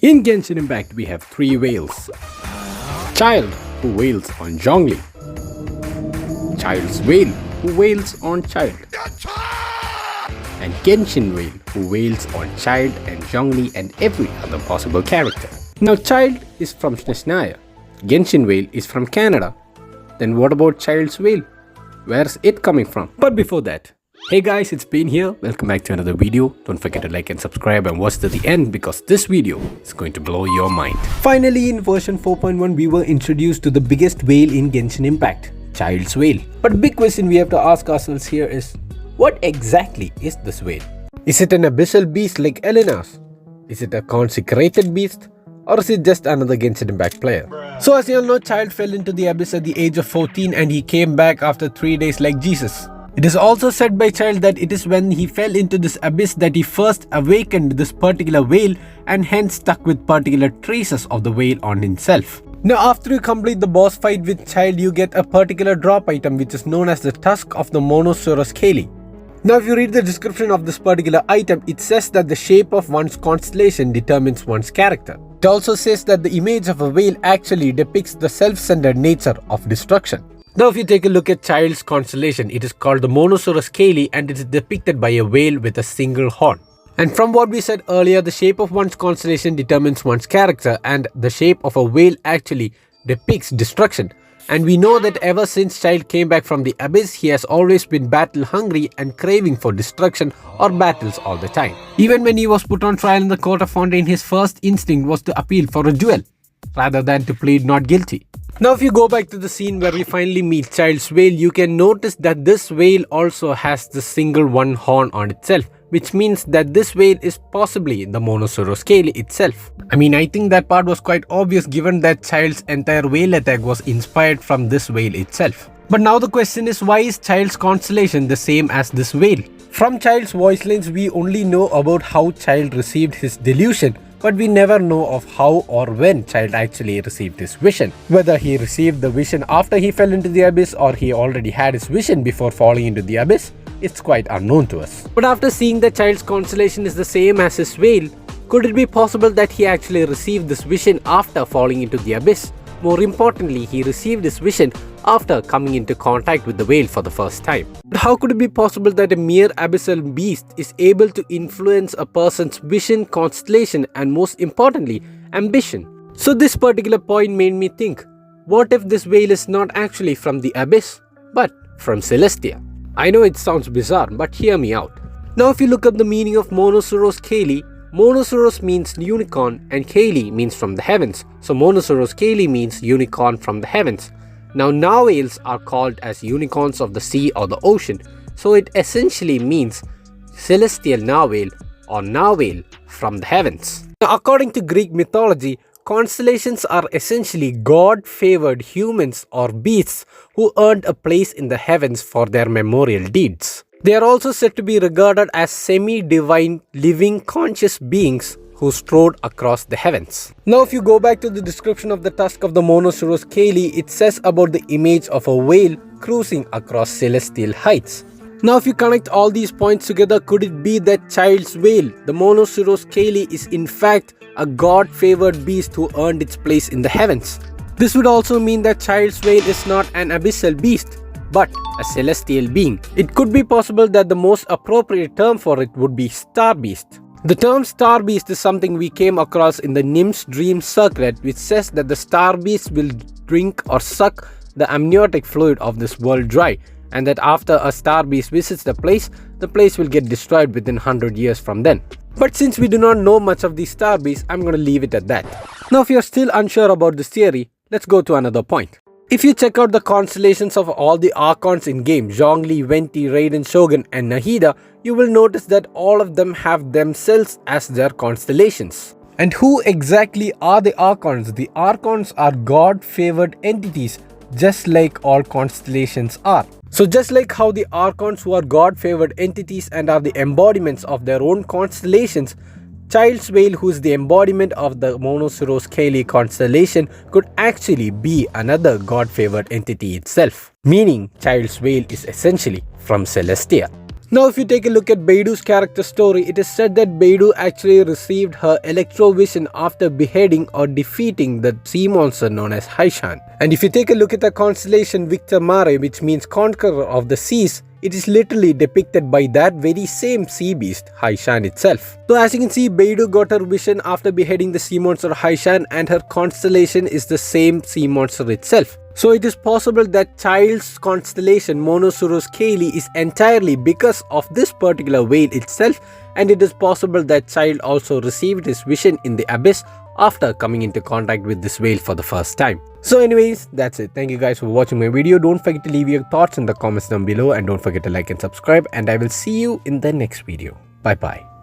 In Genshin Impact, we have 3 whales. Childe, who wails on Zhongli. Childe's whale, who wails on Childe. And Genshin whale, who wails on Childe and Zhongli and every other possible character. Now Childe is from Snezhnaya. Genshin whale is from Canada. Then what about Childe's whale? Where's it coming from? But before that, hey guys, it's Been here. Welcome back to another video. Don't forget to like and subscribe and watch to the end because this video is going to blow your mind. Finally, in version 4.1, we were introduced to the biggest whale in Genshin Impact, Childe's whale. But big question we have to ask ourselves here is, what exactly is this whale? Is it an abyssal beast like Elena's? Is it a consecrated beast? Or is it just another Genshin Impact player? So as you all know, Childe fell into the abyss at the age of 14 and he came back after 3 days like Jesus. It is also said by Childe that it is when he fell into this abyss that he first awakened this particular whale and hence stuck with particular traces of the whale on himself. Now after you complete the boss fight with Childe, you get a particular drop item which is known as the tusk of the Monoceros Caeli. Now if you read the description of this particular item, it says that the shape of one's constellation determines one's character. It also says that the image of a whale actually depicts the self-centered nature of destruction. Now if you take a look at Childe's constellation, it is called the Monoceros Caeli and it is depicted by a whale with a single horn. And from what we said earlier, the shape of one's constellation determines one's character and the shape of a whale actually depicts destruction. And we know that ever since Childe came back from the abyss, he has always been battle hungry and craving for destruction or battles all the time. Even when he was put on trial in the court of Fontaine, his first instinct was to appeal for a duel rather than to plead not guilty. Now if you go back to the scene where we finally meet Childe's whale, you can notice that this whale also has the single one horn on itself, which means that this whale is possibly the Monoceros Caeli itself. I think that part was quite obvious given that Childe's entire whale attack was inspired from this whale itself. But now the question is, why is Childe's constellation the same as this whale? From Childe's voice lines, we only know about how Childe received his delusion, but we never know of how or when Childe actually received his vision. Whether he received the vision after he fell into the abyss or he already had his vision before falling into the abyss, it's quite unknown to us. But after seeing that Childe's constellation is the same as his whale, could it be possible that he actually received this vision after falling into the abyss? More importantly, he received his vision after coming into contact with the whale for the first time. But how could it be possible that a mere abyssal beast is able to influence a person's vision, constellation, and most importantly, ambition? So this particular point made me think, what if this whale is not actually from the abyss, but from Celestia? I know it sounds bizarre, but hear me out. Now if you look up the meaning of Monoceros Caeli, Monoceros means unicorn and Caeli means from the heavens. So Monoceros Caeli means unicorn from the heavens. Now narwhales are called as unicorns of the sea or the ocean. So it essentially means celestial narwhale or narwhale from the heavens. Now according to Greek mythology, constellations are essentially God-favored humans or beasts who earned a place in the heavens for their memorial deeds. They are also said to be regarded as semi-divine, living, conscious beings who strode across the heavens. Now if you go back to the description of the tusk of the Monoceros Caeli, it says about the image of a whale cruising across celestial heights. Now if you connect all these points together, could it be that Childe's whale, the Monoceros Caeli, is in fact a God-favored beast who earned its place in the heavens? This would also mean that Childe's whale is not an abyssal beast, but a celestial being. It could be possible that the most appropriate term for it would be star beast. The term star beast is something we came across in the Nymph's Dream Circlet, which says that the star beast will drink or suck the amniotic fluid of this world dry, and that after a star beast visits the place will get destroyed within 100 years from then. But since we do not know much of these star beasts, I'm going to leave it at that. Now if you're still unsure about this theory, let's go to another point. If you check out the constellations of all the Archons in game, Zhongli, Venti, Raiden, Shogun and Nahida, you will notice that all of them have themselves as their constellations. And who exactly are the Archons? The Archons are God-favored entities, just like all constellations are. So just like how the Archons who are God-favored entities and are the embodiments of their own constellations, Childe's whale, who is the embodiment of the Monoceros Caeli constellation, could actually be another God-favored entity itself, meaning Childe's whale is essentially from Celestia. Now if you take a look at Beidu's character story, it is said that Beidu actually received her electrovision after beheading or defeating the sea monster known as Haishan. And if you take a look at the constellation Victor Mare, which means conqueror of the seas, it is literally depicted by that very same sea beast, Haishan itself. So as you can see, Beidu got her vision after beheading the sea monster Haishan, and her constellation is the same sea monster itself. So it is possible that Childe's constellation Monosuros Caeli is entirely because of this particular whale itself, and it is possible that Childe also received his vision in the abyss after coming into contact with this whale for the first time. So anyways, that's it. Thank you guys for watching my video. Don't forget to leave your thoughts in the comments down below, and don't forget to like and subscribe, and I will see you in the next video. Bye bye.